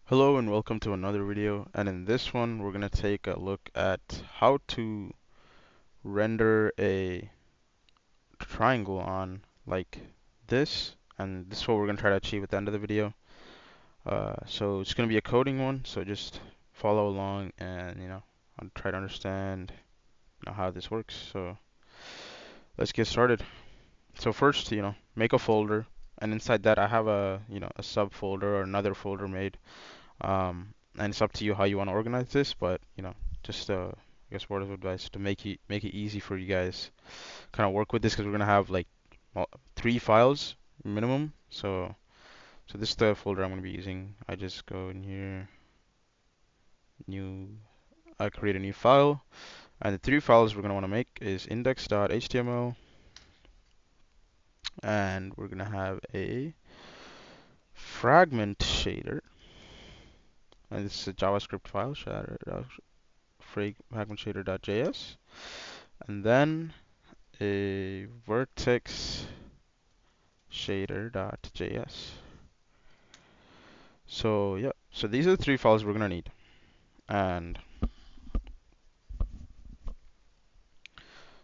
Hello and welcome to another video, and in this one we're going to take a look at how to render a triangle on like this, and this is what we're going to try to achieve at the end of the video. So it's going to be a coding one, so just follow along and I'll try to understand how this works. So let's get started. So first, make a folder, and inside that I have a subfolder or another folder made. And it's up to you how you want to organize this, but just I guess word of advice to make it easy for you guys kind of work with this because we're gonna have like 3 files minimum. So this is the folder I'm gonna be using. I just go in here, new, I create a new file, and the 3 files we're gonna want to make is index.html, and we're gonna have a fragment shader, and this is a JavaScript file, fragment shader.js, and then a vertex shader.js. So yeah, so these are the 3 files we're gonna need. And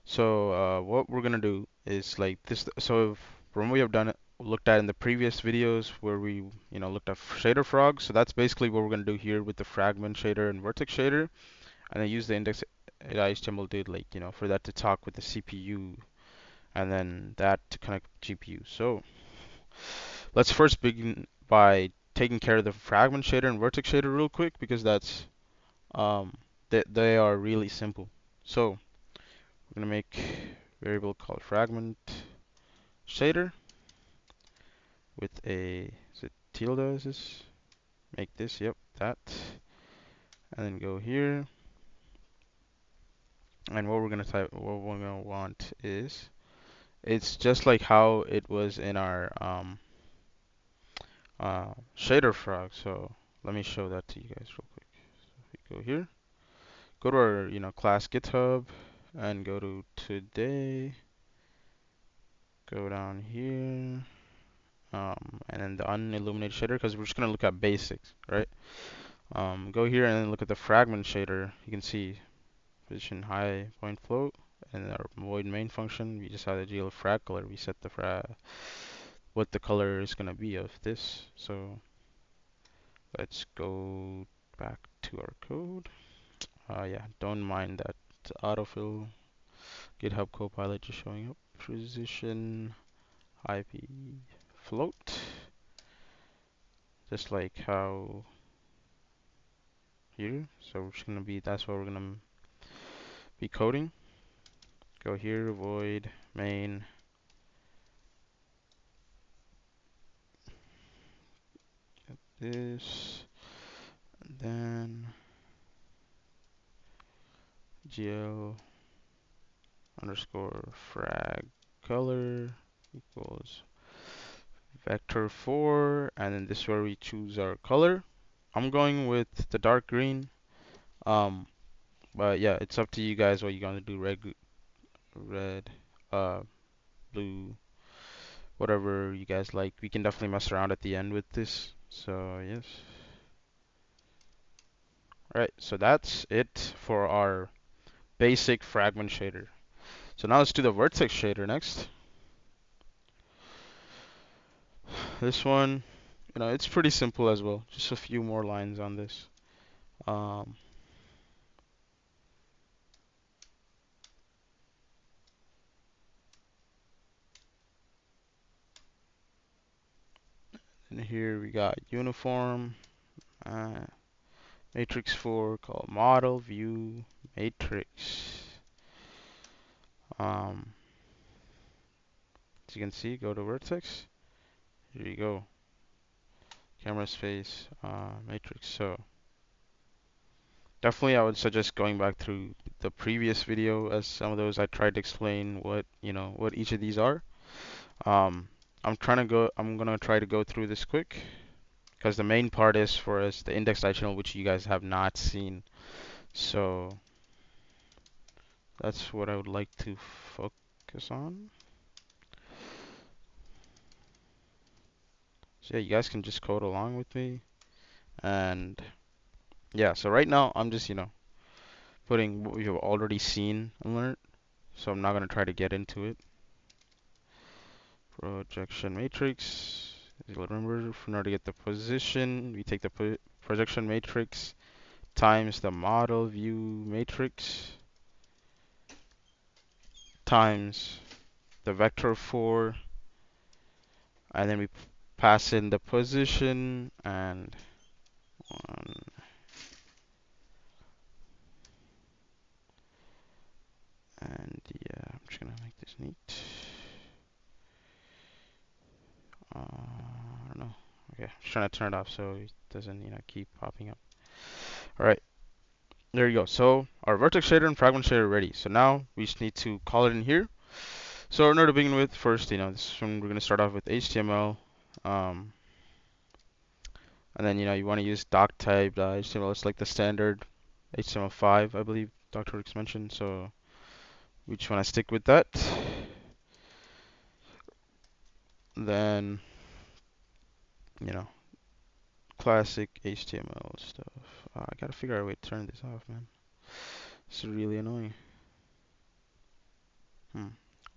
so what we're gonna do is like this. So from what we have done looked at in the previous videos where we looked at shader frogs. So that's basically what we're gonna do here with the fragment shader and vertex shader, and then use the index.html dude like for that to talk with the CPU, and then that to connect with GPU. So let's first begin by taking care of the fragment shader and vertex shader real quick because that's they are really simple. So we're gonna make a variable called fragment shader with a, is it tilde, is this? Make this, yep, that, and then go here. And what we're gonna want is, it's just like how it was in our shader frog. So let me show that to you guys real quick. So we go here, go to our class GitHub, and go to today. Go down here, and then the unilluminated shader, because we're just gonna look at basics, right? Go here and then look at the fragment shader. You can see position high point float, and our void main function. We just have the GL frag color. We set the what the color is gonna be of this. So let's go back to our code. Yeah, don't mind that autofill GitHub Copilot just showing up. Position IP float, just like how here. So we're just gonna be, that's what we're gonna be coding. Go here, void main, this, and then gl underscore frag color equals vector4, and then this is where we choose our color. I'm going with the dark green, um, but yeah, it's up to you guys what you're gonna do. Red, uh, blue, whatever you guys like. We can definitely mess around at the end with this. So yes. Alright, so that's it for our basic fragment shader. So now let's do the vertex shader next. This one, it's pretty simple as well. Just a few more lines on this. Um, and here we got uniform, uh, matrix 4 called model view matrix. Um, as you can see, go to vertex. Here you go. Camera space, matrix. So definitely I would suggest going back through the previous video, as some of those I tried to explain what each of these are. Um, I'm gonna try to go through this quick because the main part is for us the index.html, which you guys have not seen. So that's what I would like to focus on. So yeah, you guys can just code along with me. And yeah, so right now I'm just, putting what we've already seen and learned. So I'm not going to try to get into it. Projection matrix. Remember, in order to get the position, we take the projection matrix times the model view matrix times the vector 4, and then we pass in the position and 1. And yeah, I'm just gonna make this neat. I don't know. Okay, just trying to turn it off so it doesn't, keep popping up. All right, there you go. So our vertex shader and fragment shader are ready. So now we just need to call it in here. So in order to begin with, first, this one we're gonna start off with HTML, and then you want to use doc type HTML. It's like the standard HTML5, I believe Dr. Ricks mentioned. So we just want to stick with that. Then classic HTML stuff. I gotta figure out a way to turn this off, man. This is really annoying. I'll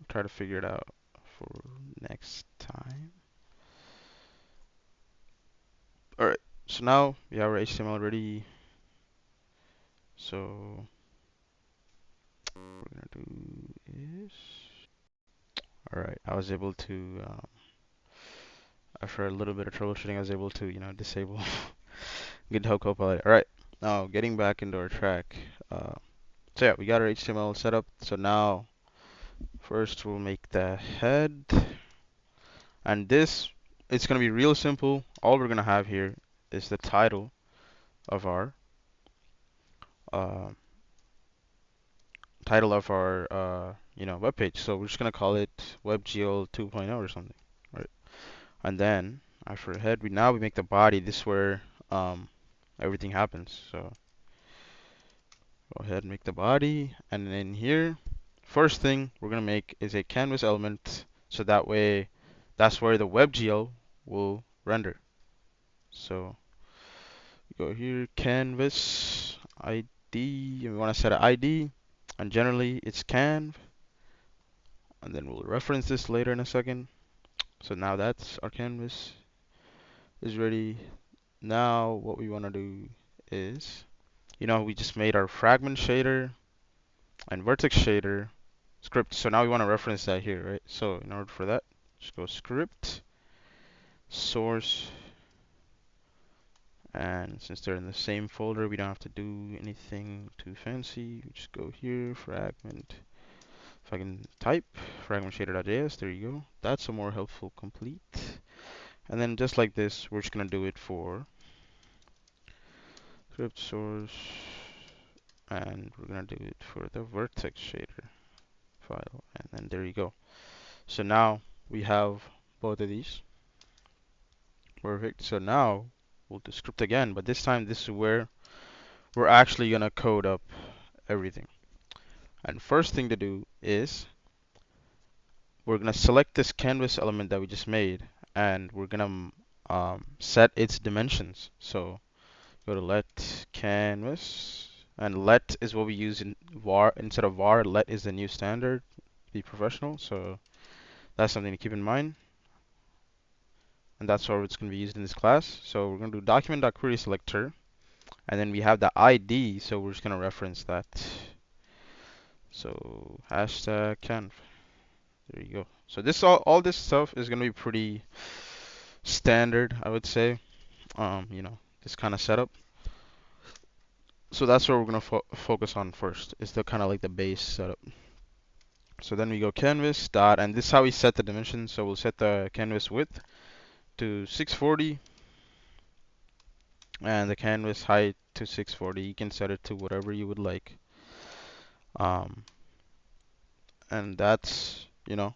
try to figure it out for next time. Alright, so now we have our HTML ready. So what we're gonna do is, alright, I was able to, after a little bit of troubleshooting, I was able to, disable GitHub Copilot. Alright, now getting back into our track. So yeah, we got our HTML set up. So now, first we'll make the head. And this, it's going to be real simple. All we're going to have here is the title of our uh, web page. So we're just going to call it WebGL 2.0 or something, right? And then after head, we make the body. This is where everything happens. So go ahead and make the body, and then here, first thing we're going to make is a canvas element. So that way, that's where the WebGL will render. So go here, canvas ID, and we want to set an ID, and generally it's canv, and then we'll reference this later in a second. So now that's our canvas is ready. Now what we want to do is, we just made our fragment shader and vertex shader script. So now we want to reference that here, right? So in order for that, just go script, source, and since they're in the same folder, we don't have to do anything too fancy. We just go here, fragment. If I can type fragment shader.js, there you go. That's a more helpful complete. And then just like this, we're just gonna do it for script source, and we're gonna do it for the vertex shader file, and then there you go. So now we have both of these. Perfect. So now we'll do script again, but this time this is where we're actually gonna code up everything. And first thing to do is we're gonna select this canvas element that we just made, and we're gonna set its dimensions. So go to let canvas, and let is what we use in var instead of var. Let is the new standard. Be professional. So that's something to keep in mind, and that's how it's gonna be used in this class. So we're gonna do document.querySelector, and then we have the ID. So we're just gonna reference that. So hashtag canv. There you go. So this all this stuff is gonna be pretty standard, I would say. This kind of setup. So that's what we're gonna focus on first. Is the kind of like the base setup. So then we go canvas dot, and this is how we set the dimensions. So we'll set the canvas width to 640, and the canvas height to 640. You can set it to whatever you would like. And that's,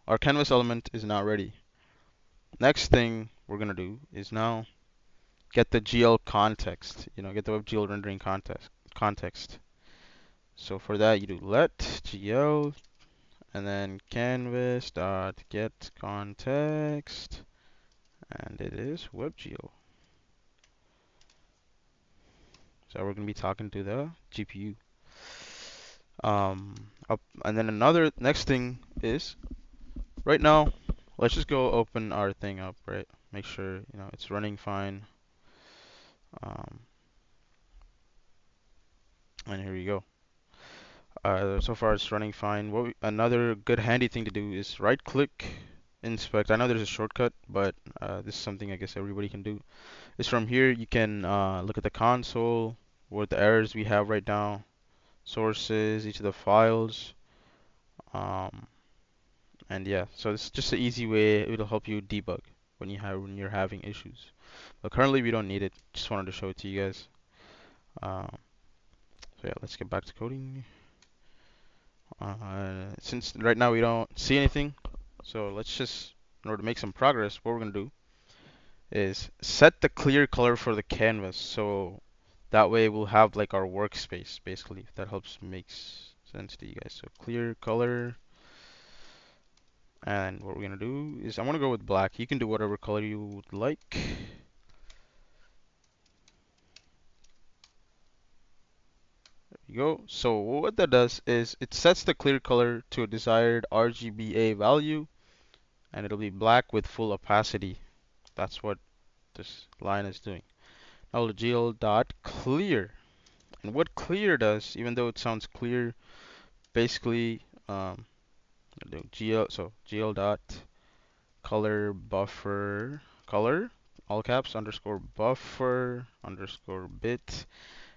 our canvas element is now ready. Next thing we're gonna do is now get the GL context. Get the WebGL rendering context. So for that, you do let GL, and then canvas dot get context, and it is WebGL. So we're gonna be talking to the GPU. Um, and then another next thing is right now. Let's just go open our thing up, right? Make sure it's running fine. Um, and here we go. So far it's running fine. Another good handy thing to do is right click, inspect. I know there's a shortcut, but this is something I guess everybody can do. Is from here you can look at the console, what the errors we have right now, sources, each of the files, um, and yeah. So it's just an easy way. It'll help you debug when you're having issues. But currently we don't need it. Just wanted to show it to you guys. Um, so yeah, let's get back to coding. Since right now we don't see anything, so let's just, in order to make some progress, what we're gonna do is set the clear color for the canvas. So that way we'll have like our workspace basically. If that helps makes sense to you guys. So clear color, and what we're gonna do is I'm gonna go with black. You can do whatever color you would like. There you go. So what that does is it sets the clear color to a desired RGBA value, and it'll be black with full opacity. That's what this line is doing. Now GL dot clear, and what clear does, even though it sounds clear, basically GL dot color buffer color, all caps, underscore buffer underscore bit.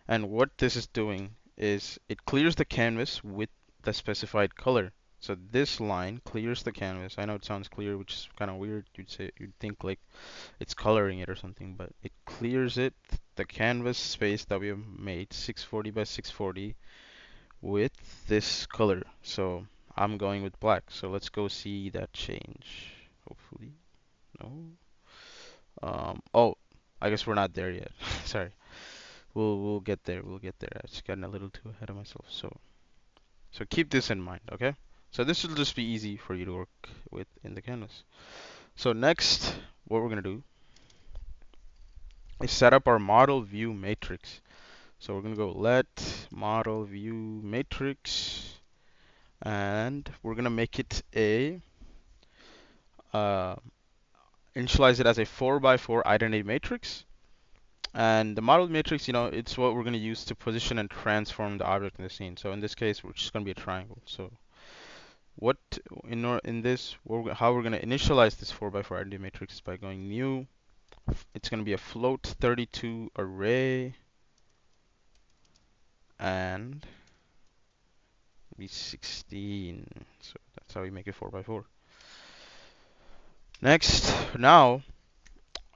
And what this is doing is it clears the canvas with the specified color. So this line clears the canvas. I know it sounds clear, which is kind of weird. You'd think like it's coloring it or something, but it clears it, the canvas space that we have made, 640 by 640, with this color. So I'm going with black. So let's go see that change. Hopefully, no. Oh, I guess we're not there yet. Sorry. We'll get there. We'll get there. I just gotten a little too ahead of myself. So keep this in mind, okay? So this will just be easy for you to work with in the canvas. So next, what we're gonna do is set up our model view matrix. So we're gonna go let model view matrix, and we're gonna make it a uh, initialize it as a 4x4 identity matrix. And the model matrix, it's what we're gonna use to position and transform the object in the scene. So in this case, we're just gonna be a triangle. So what in this, how we're gonna initialize this 4x4 identity matrix is by going new. It's gonna be a float 32 array and be 16. So that's how we make it 4x4. Next, now,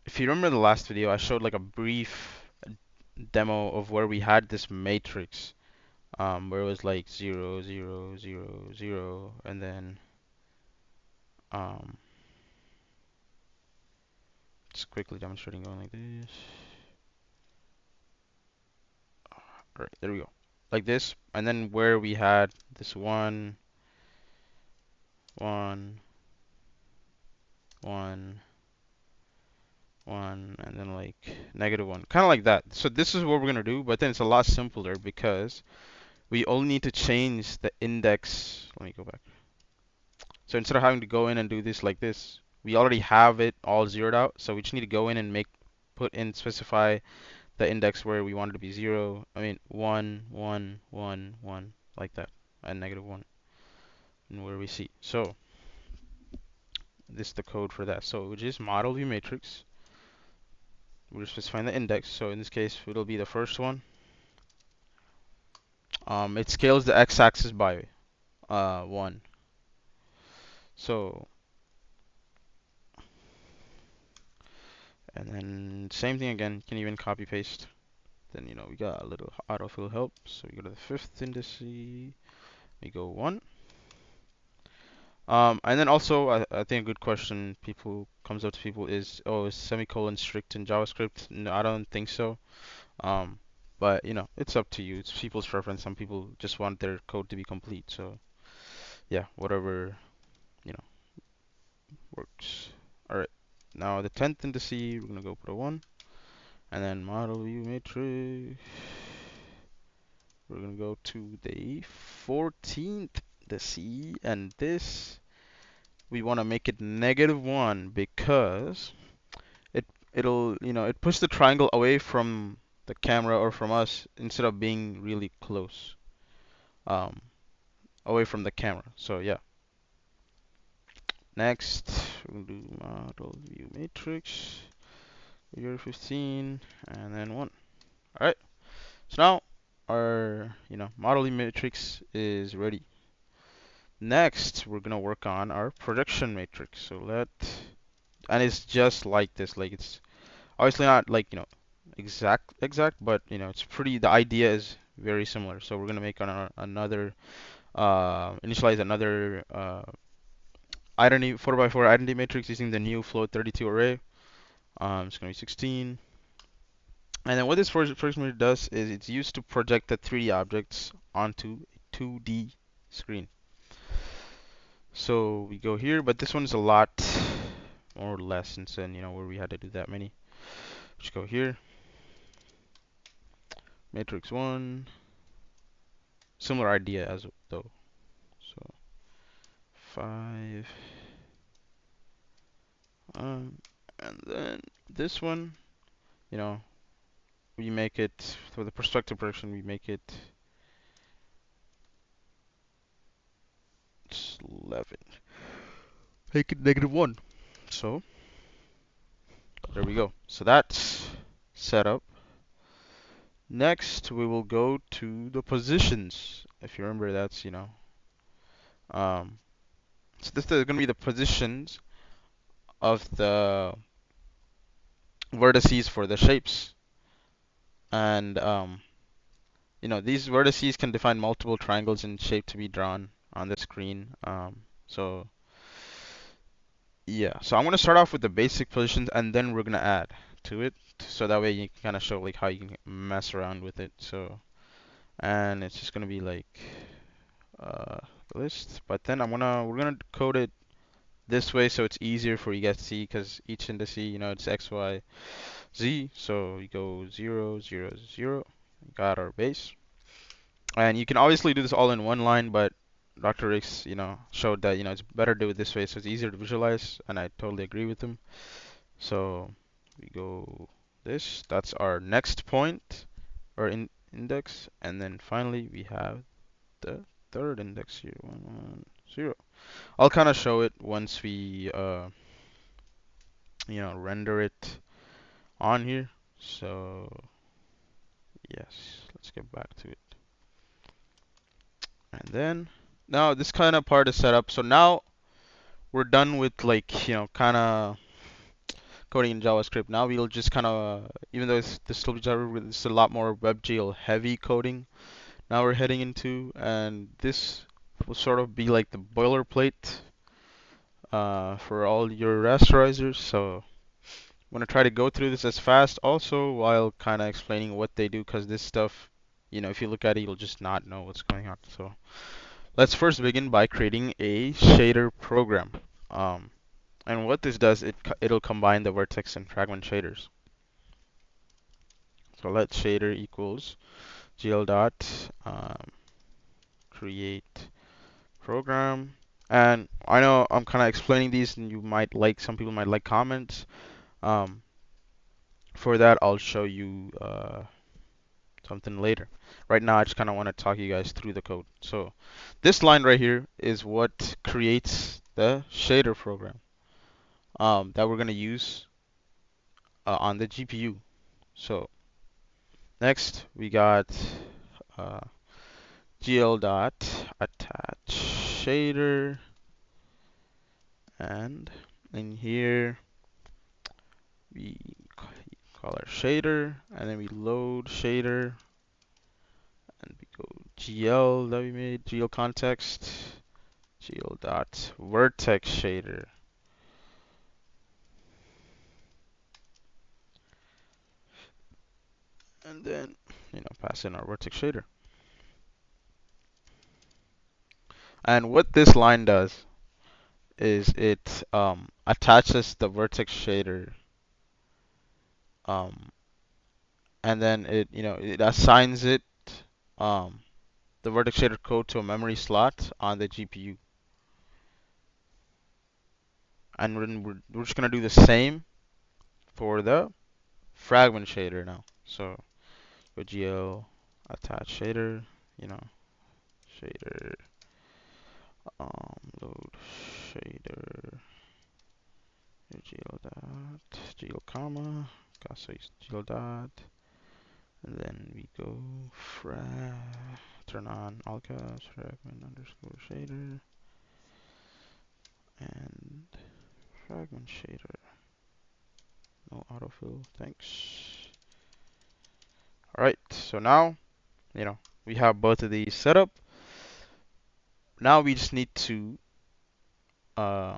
if you remember the last video, I showed like a brief demo of where we had this matrix, where it was like 0, 0, 0, 0, and then um, just quickly demonstrating going like this. Alright, there we go. Like this, and then where we had this 1, 1, 1, 1, and then like -1. Kind of like that. So this is what we're gonna do, but then it's a lot simpler because we only need to change the index. Let me go back. So instead of having to go in and do this like this, we already have it all zeroed out. So we just need to go in and specify the index where we want it to be 0. I mean 1, 1, 1, 1, like that, and -1, and where we see. So this is the code for that. So which is model view matrix. We're specifying the index. So in this case, it'll be the first one. It scales the x-axis by 1. So, and then same thing again. You can even copy paste. Then we got a little autofill help. So we go to the 5th index. We go 1. And then also, I think a good question comes up to people is, oh, is semicolon strict in JavaScript? No, I don't think so. But it's up to you. It's people's preference. Some people just want their code to be complete. So yeah, whatever works. All right. Now the 10th index, we're gonna go put a 1, and then model view matrix. we're gonna go to the 14th, the C, and this we want to make it -1 because it'll it pushes the triangle away from the camera or from us instead of being really close, um, away from the camera. So yeah. Next, we'll do model view matrix, year 15, and then 1. All right. So now our model view matrix is ready. Next, we're gonna work on our projection matrix. And it's just like this. Like it's obviously not like exact, but it's pretty. The idea is very similar. So we're gonna make another initialize another identity 4x4 identity matrix using the new float 32 array. It's gonna be 16. And then what this projection matrix does is it's used to project the 3D objects onto a 2D screen. So we go here, but this one's a lot more or less instead, where we had to do that many. Just go here, matrix 1, similar idea as though. So 5, and then this one, you know, we make it for the perspective projection. We make it 11. Make it -1. So there we go. So that's set up. Next, we will go to the positions. If you remember, that's um, so this is going to be the positions of the vertices for the shapes, and these vertices can define multiple triangles in shape to be drawn on the screen. So yeah, so I'm gonna start off with the basic positions, and then we're gonna add to it, so that way you can kind of show like how you can mess around with it. So, and it's just gonna be like list, but then we're gonna code it this way so it's easier for you guys to see, because each index, it's X, Y, Z. So we go 0, 0, 0. Got our base. And you can obviously do this all in one line, but Dr. Ricks, showed that, it's better to do it this way so it's easier to visualize, and I totally agree with him. So we go this, that's our next point, or index, and then finally we have the third index here, 1, 1, 0. I'll kind of show it once we, render it on here. So yes, let's get back to it. And then now this kind of part is set up. So now we're done with like, kind of coding in JavaScript. Now we'll just kind of, even though this still be JavaScript, it's a lot more WebGL heavy coding now we're heading into, and this will sort of be like the boilerplate for all your rasterizers. So I'm gonna try to go through this as fast also while kind of explaining what they do, because this stuff, if you look at it, you'll just not know what's going on. So let's first begin by creating a shader program. And what this does, it'll combine the vertex and fragment shaders. So let shader equals gl dot create program. And I know I'm kind of explaining these, and some people might like comments. For that, I'll show you something later. Right now, I just kind of want to talk you guys through the code. So this line right here is what creates the shader program that we're going to use on the GPU. So next, we got uh, gl dot attach shader, and in here we call our shader, and then we load shader, and we go GL that we made, GL context, GL dot vertex shader. And then, pass in our vertex shader. And what this line does is it attaches the vertex shader, and then it assigns it um, the vertex shader code to a memory slot on the GPU. And we're just gonna do the same for the fragment shader now. So WebGL attach shader, you know, shader load shader GL comma GL dot, and then we go turn on all caps fragment underscore shader and fragment shader, no autofill, thanks. All right, so now we have both of these set up. Now we just need to uh,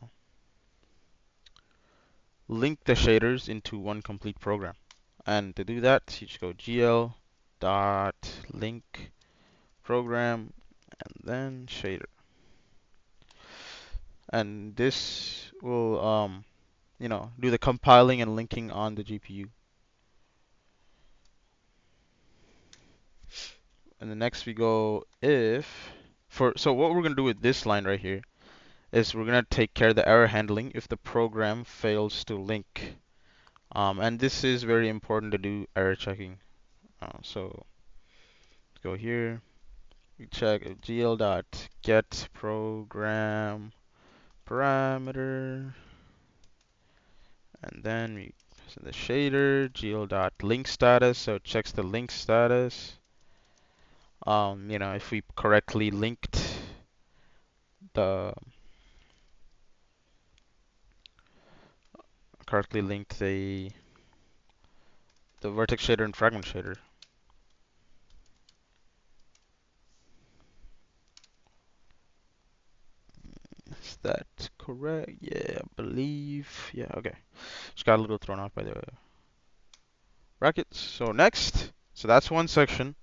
link the shaders into one complete program. And to do that, you just go gl dot link program and then shader. And this will do the compiling and linking on the GPU. And then next we go so what we're gonna do with this line right here is we're gonna take care of the error handling if the program fails to link. And this is very important to do error checking. So go here, we check gl dot get program parameter, and then we send the shader gl dot link status, so it checks the link status. If we correctly linked the the vertex shader and fragment shader. Is that correct? Yeah, I believe. Yeah, okay. Just got a little thrown off by the brackets. So next, so that's one section,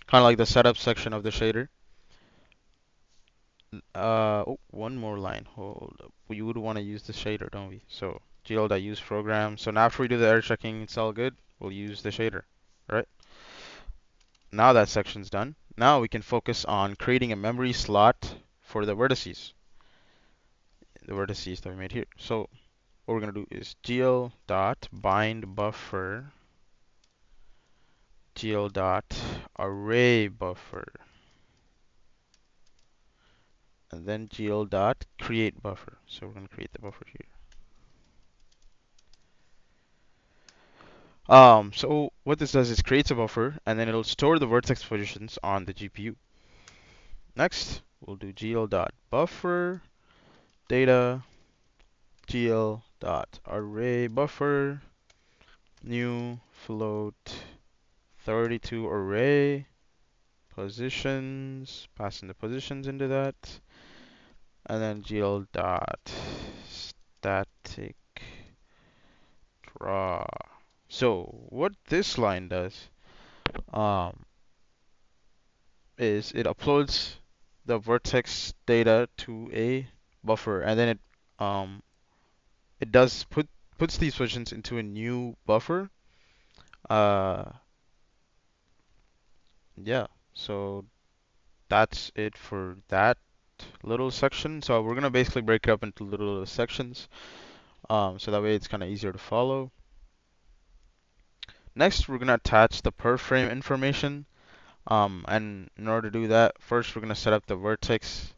kind of like the setup section of the shader. Oh, one more line. Hold up. We would want to use the shader, don't we? So gl.use program. So now after we do the error checking, it's all good. We'll use the shader, right? Now that section's done. Now we can focus on creating a memory slot for the vertices that we made here. So what we're gonna do is gl dot bind buffer gl dot array buffer and then gl dot create buffer. So we're gonna create the buffer here. So what this does is creates a buffer and then it'll store the vertex positions on the GPU. Next, we'll do gl dot buffer data gl dot array buffer new float 32 array positions, passing the positions into that, and then gl dot static draw. So what this line does um, is it uploads the vertex data to a buffer, and then it does puts these positions into a new buffer. Uh, yeah. So that's it for that little section. So we're gonna basically break it up into little sections, so that way it's kind of easier to follow. Next, we're gonna attach the per frame information. And in order to do that, first we're gonna set up the vertex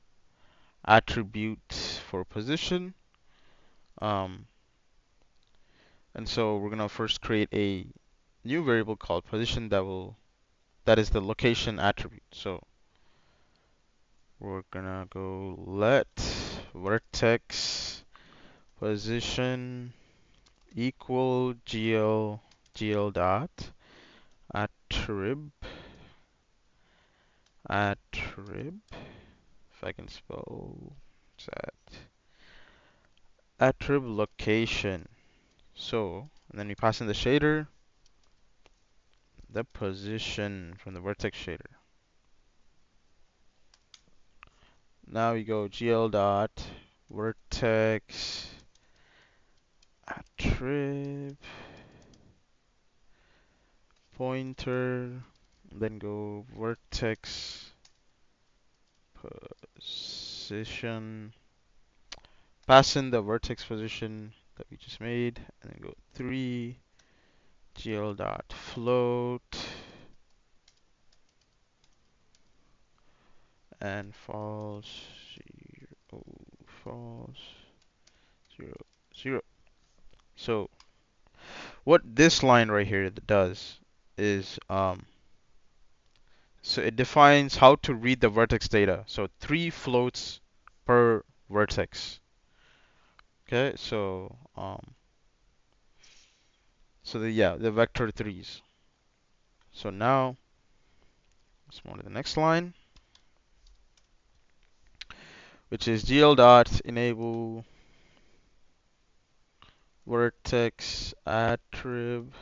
attribute for position. Um, and so we're gonna first create a new variable called position that is the location attribute. So we're gonna go let vertex position equal gl dot attrib if I can spell that attrib location. So and then we pass in the shader, the position from the vertex shader. Now we go gl dot vertex attrib pointer Then go vertex position. Pass in the vertex position that we just made, and then go 3 gl dot float and false 0 false 0 0. So what this line right here does is so it defines how to read the vertex data. So 3 floats per vertex. Okay, so the vector threes. So now let's move to the next line, which is gl dot enable vertex attrib.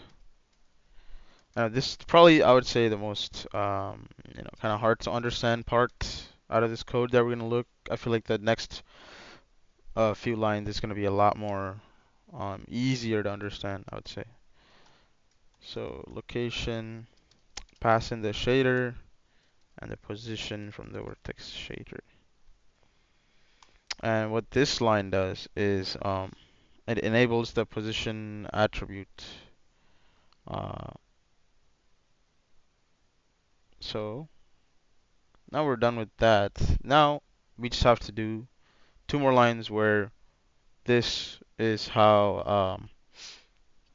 Now this is probably, I would say, the most kind of hard to understand part out of this code that we're gonna look. I feel like the next few lines is gonna be a lot more easier to understand, I would say. So location, pass in the shader and the position from the vertex shader. And what this line does is it enables the position attribute. Uh, so now we're done with that. Now we just have to do 2 more lines where this is how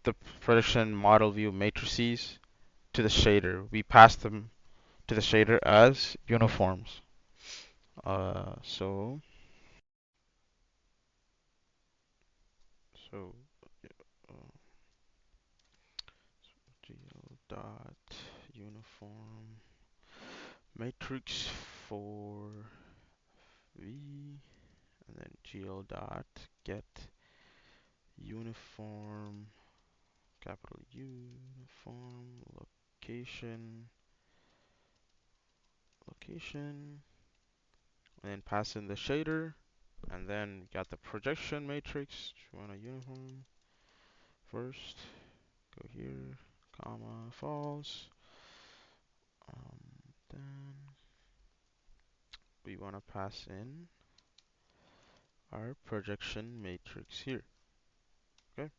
the prediction model view matrices to the shader. We pass them to the shader as uniforms. So so uh, gl dot uniform matrix for v, and then gl dot get uniform, capital uniform location, and then pass in the shader, and then we got the projection matrix. We want a uniform first. Go here, comma false. Then we want to pass in our projection matrix here. Okay.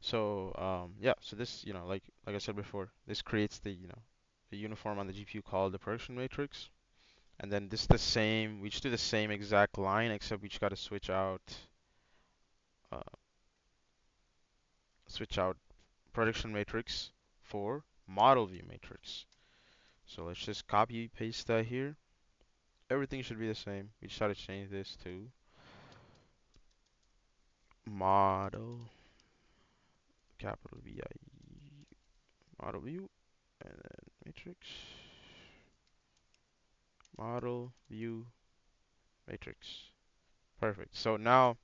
So yeah, so this, like I said before, this creates the uniform on the GPU called the projection matrix. And then this is the same, we just do the same exact line, except we just got to uh, switch out projection matrix for model view matrix. So let's just copy paste that here. Everything should be the same. We just got to change this to model, capital VIE, model view, and then matrix, model view matrix. Perfect. So now,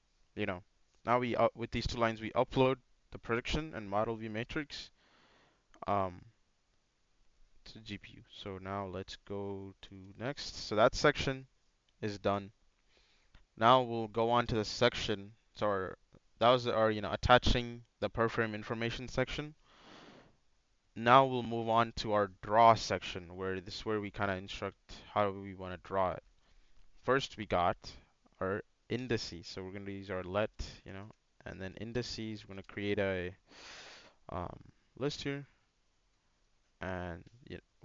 now with these 2 lines we upload the prediction and model view matrix um, to GPU. So now let's go to next. So that section is done. Now we'll go on to the section. So that was our attaching the per frame information section. Now we'll move on to our draw section, where this is where we kind of instruct how we want to draw it. First we got our indices. So we're going to use our let, and then indices. We're going to create a list here. And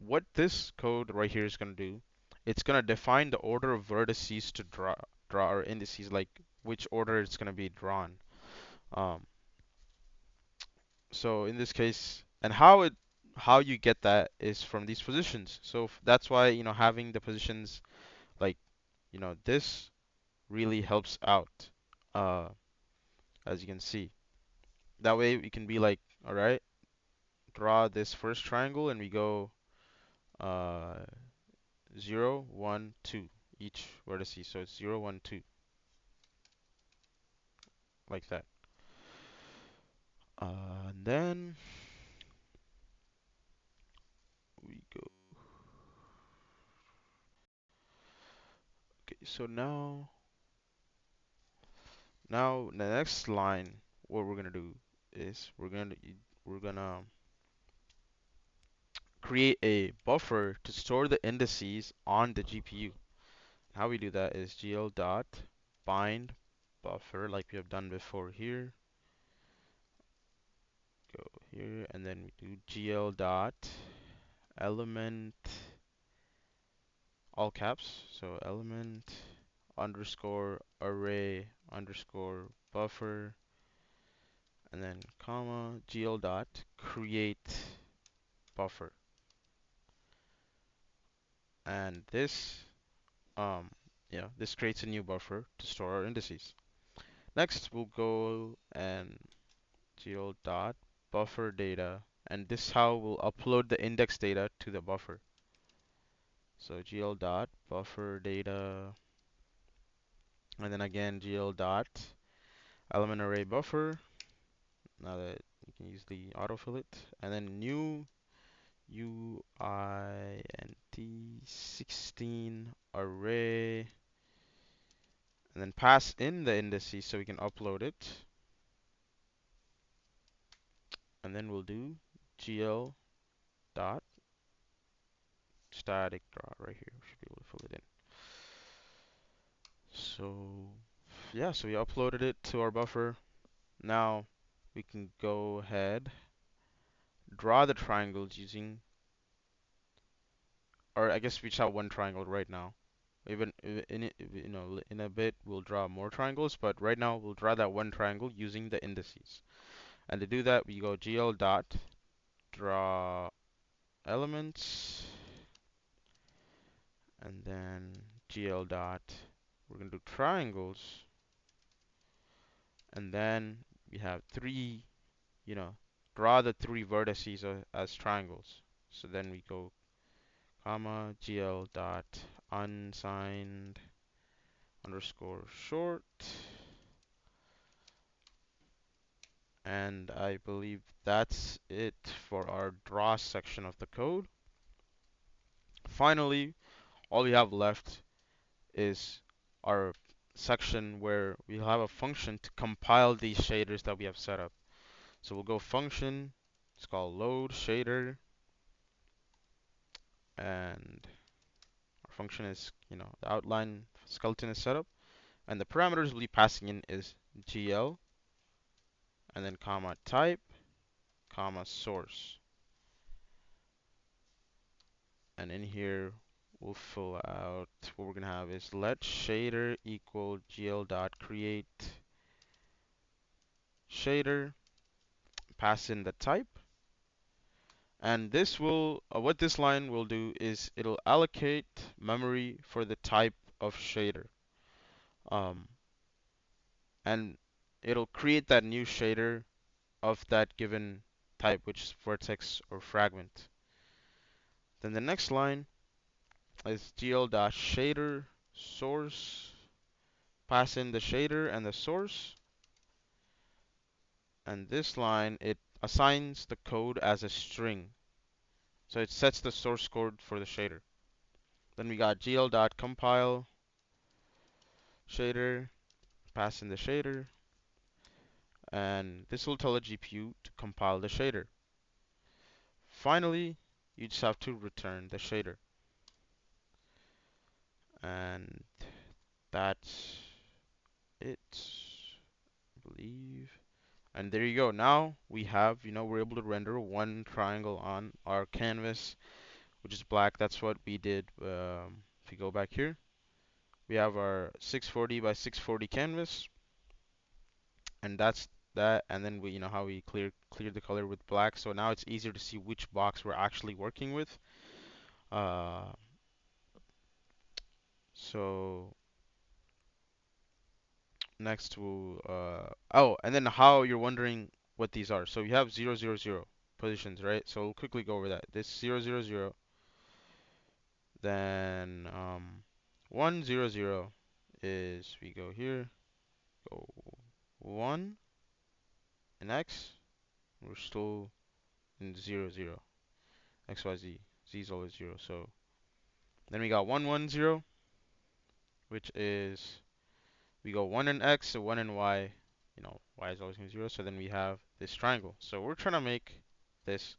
what this code right here is going to do, it's going to define the order of vertices to draw our indices, like which order it's going to be drawn. Um, so in this case, and how you get that is from these positions. So that's why having the positions like this really helps out. Uh, as you can see, that way we can be like, all right, draw this first triangle, and we go uh, 0, 1, 2 each vertices. So it's 0, 1, 2 like that. And then we go. Okay, so now the next line, what we're gonna do is we're gonna create a buffer to store the indices on the GPU. How we do that is gl dot bind buffer, like we have done before here. Go here, and then we do gl dot element, all caps, so element underscore array underscore buffer, and then comma gl dot create buffer. And this this creates a new buffer to store our indices. Next, we'll go and gl dot buffer data, and this is how we'll upload the index data to the buffer. So gl dot buffer data, and then again gl dot element array buffer. Now that you can use the autofill it, and then new uint16 array, and then pass in the indices so we can upload it. And then we'll do gl dot static draw right here. We should be able to fill it in. So yeah, so we uploaded it to our buffer. Now we can go ahead, draw the triangles using, or I guess we just have one triangle right now. Even in a bit we'll draw more triangles, but right now we'll draw that one triangle using the indices. And to do that, we go gl dot draw elements, and then gl dot, we're gonna do triangles, and then we have three, draw the three vertices as triangles. So then we go comma gl dot unsigned underscore short, and I believe that's it for our draw section of the code. Finally, all we have left is our section where we have a function to compile these shaders that we have set up. So we'll go function, it's called load shader, and our function is, the outline skeleton is set up, and the parameters we'll be passing in is gl, and then comma type, comma source. And in here, we'll fill out what we're gonna have is let shader equal gl dot create shader, pass in the type, and this will what this line will do is it'll allocate memory for the type of shader, um, and it'll create that new shader of that given type, which is vertex or fragment. Then the next line is gl.shader source, pass in the shader and the source, and this line it assigns the code as a string, so it sets the source code for the shader. Then we got gl.compile shader, pass in the shader, and this will tell the GPU to compile the shader. Finally, you just have to return the shader, and that's it, I believe. And there you go. Now we have, we're able to render one triangle on our canvas, which is black. That's what we did. If you go back here, we have our 640 by 640 canvas, and that's that. And then we, how we clear the color with black. So now it's easier to see which box we're actually working with. Uh, so next we'll oh, and then how you're wondering what these are. So you have 000 positions, right? So we'll quickly go over that. This 000, then 100 is, we go here, go 1 and X. We're still in 00. X, Y, Z. Z is always 0. So then we got 110, which is, we go 1 in X, so 1 in Y. Y is always going to be 0. So then we have this triangle. So we're trying to make this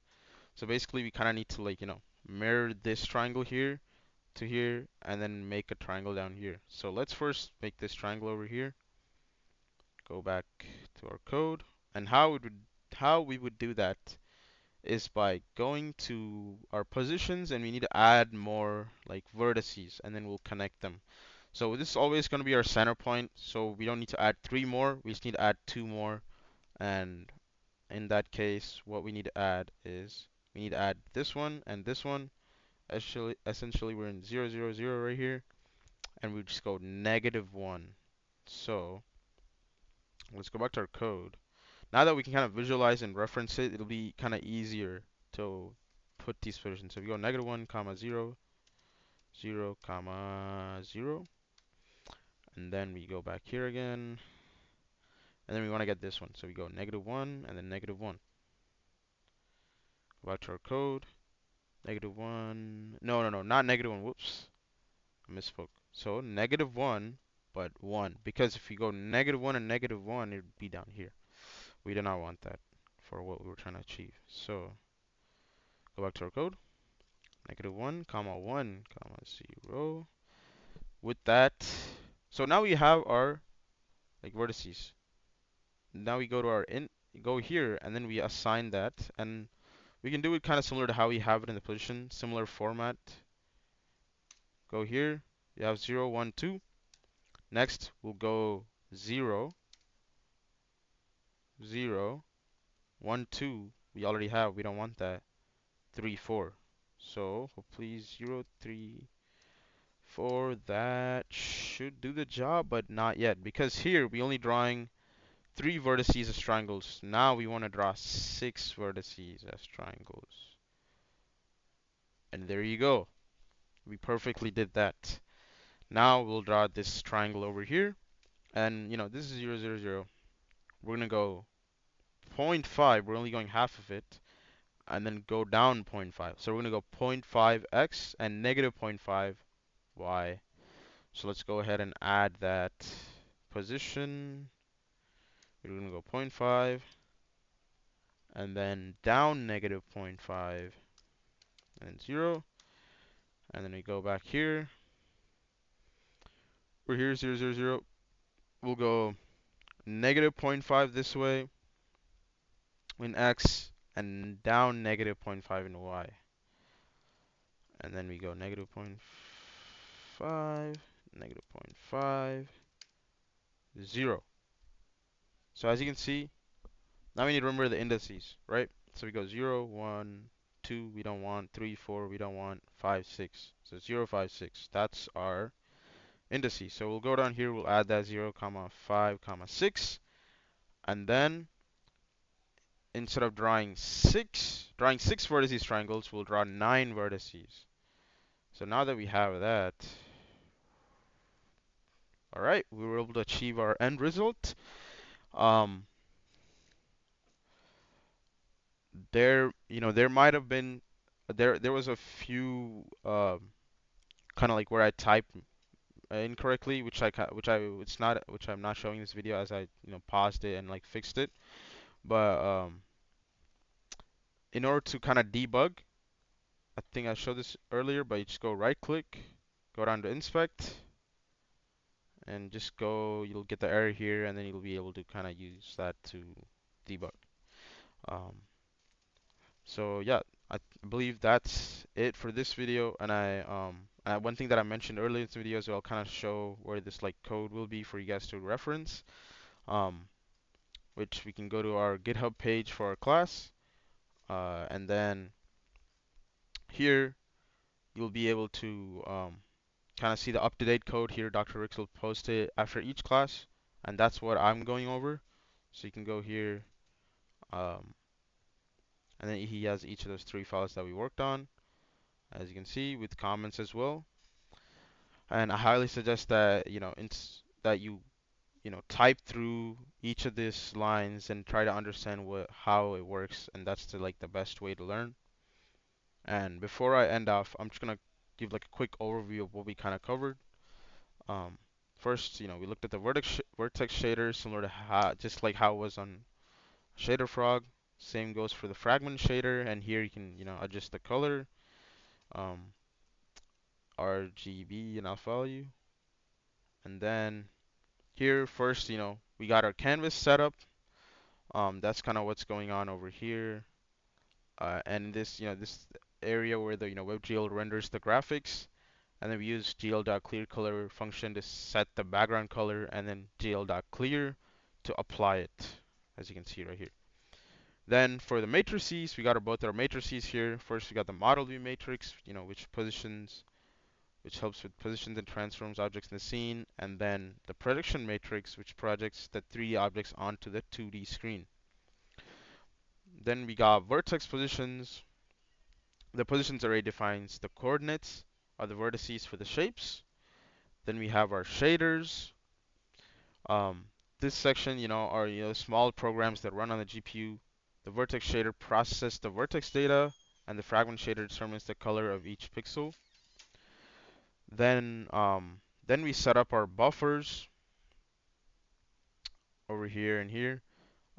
So basically we kind of need to like, mirror this triangle here to here and then make a triangle down here. So let's first make this triangle over here. Go back to our code, and how we would do that is by going to our positions, and we need to add more like vertices, and then we'll connect them. So this is always going to be our center point, so we don't need to add 3 more, we just need to add 2 more. And in that case, what we need to add is we need to add this one and this one. Essentially we're in 0 0 0 right here, and we just go -1. So let's go back to our code. Now that we can kind of visualize and reference it, it'll be kind of easier to put these positions. So we go -1, comma 0, 0, comma 0, and then we go back here again, and then we want to get this one. So we go -1 and then -1. Go back to our code, -1. No, no, no, not -1. Whoops, I misspoke. So -1, but 1, because if we go -1 and -1, it'd be down here. We do not want that for what we were trying to achieve. So go back to our code. -1, comma 1, comma 0. With that, so now we have our like vertices. Now we go to our go here, and then we assign that, and we can do it kind of similar to how we have it in the position, similar format. Go here, you have 0, 1, 2. Next, we'll go 0, 0, 1, 2. We already have, we don't want that. 3, 4. So hopefully 0, 3, 4, that should do the job, but not yet, because here we only drawing 3 vertices as triangles. Now we want to draw 6 vertices as triangles. And there you go. We perfectly did that. Now we'll draw this triangle over here. And this is 0, 0, 0. We're gonna go 0.5. We're only going half of it. And then go down 0.5. So we're gonna go 0.5 x and -0.5 y. So let's go ahead and add that position. We're gonna go 0.5 and then down -0.5 and 0. And then we go back here. We're here 0, 0, 0. We'll go -0.5 this way in x and down -0.5 in y. And then we go -0.5, -0.5, 0. So as you can see, now we need to remember the indices, right? So we go 0, 1, 2, we don't want, 3, 4, we don't want, 5, 6. So 0, 5, 6. That's our indices. So we'll go down here, we'll add that 0, comma 5, comma 6. And then instead of drawing 6 vertices triangles, we'll draw 9 vertices. So now that we have that, all right, we were able to achieve our end result. Um, there might have been there was a few kind of like where I typed incorrectly, which I'm not showing this video as I paused it and like fixed it. But in order to kind of debug, I think I showed this earlier, but you just go right click, go down to inspect, and just go, you'll get the error here, and then you'll be able to kind of use that to debug. Um, so yeah, I believe that's it for this video. And one thing that I mentioned earlier in this video is I'll kind of show where this like code will be for you guys to reference, um, which we can go to our GitHub page for our class, and then here you'll be able to kind of see the up-to-date code here. Dr. Ricks will post it after each class, and that's what I'm going over. So you can go here, um, and then he has each of those 3 files that we worked on, as you can see, with comments as well. And I highly suggest that that you type through each of these lines and try to understand how it works, and that's the best way to learn. And before I end off, I'm just gonna give like a quick overview of what we kind of covered. Um, First, we looked at the vertex shader, similar to just like how it was on Shader Frog. Same goes for the fragment shader, and here you can, adjust the color, um, RGB and alpha value. And then here first, we got our canvas set up. That's kind of what's going on over here. And this, this area where the, WebGL renders the graphics. And then we use gl.clearColor function to set the background color, and then gl.clear to apply it, as you can see right here. Then for the matrices, we got both our matrices here. First, we got the model view matrix, which helps with positions and transforms objects in the scene, and then the projection matrix, which projects the 3D objects onto the 2D screen. Then we got vertex positions. The positions array defines the coordinates of the vertices for the shapes. Then we have our shaders. This section, are small programs that run on the GPU. The vertex shader processes the vertex data, and the fragment shader determines the color of each pixel. Then we set up our buffers over here and here.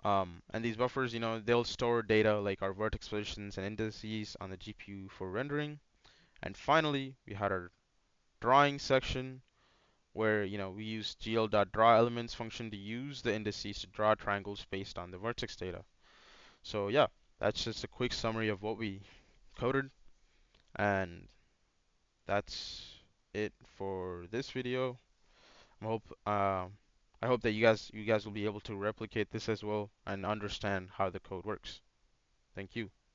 And these buffers, they'll store data like our vertex positions and indices on the GPU for rendering. And finally, we had our drawing section where, we use gl.drawElements function to use the indices to draw triangles based on the vertex data. So yeah, that's just a quick summary of what we coded, and that's it for this video. I hope that you guys will be able to replicate this as well and understand how the code works. Thank you.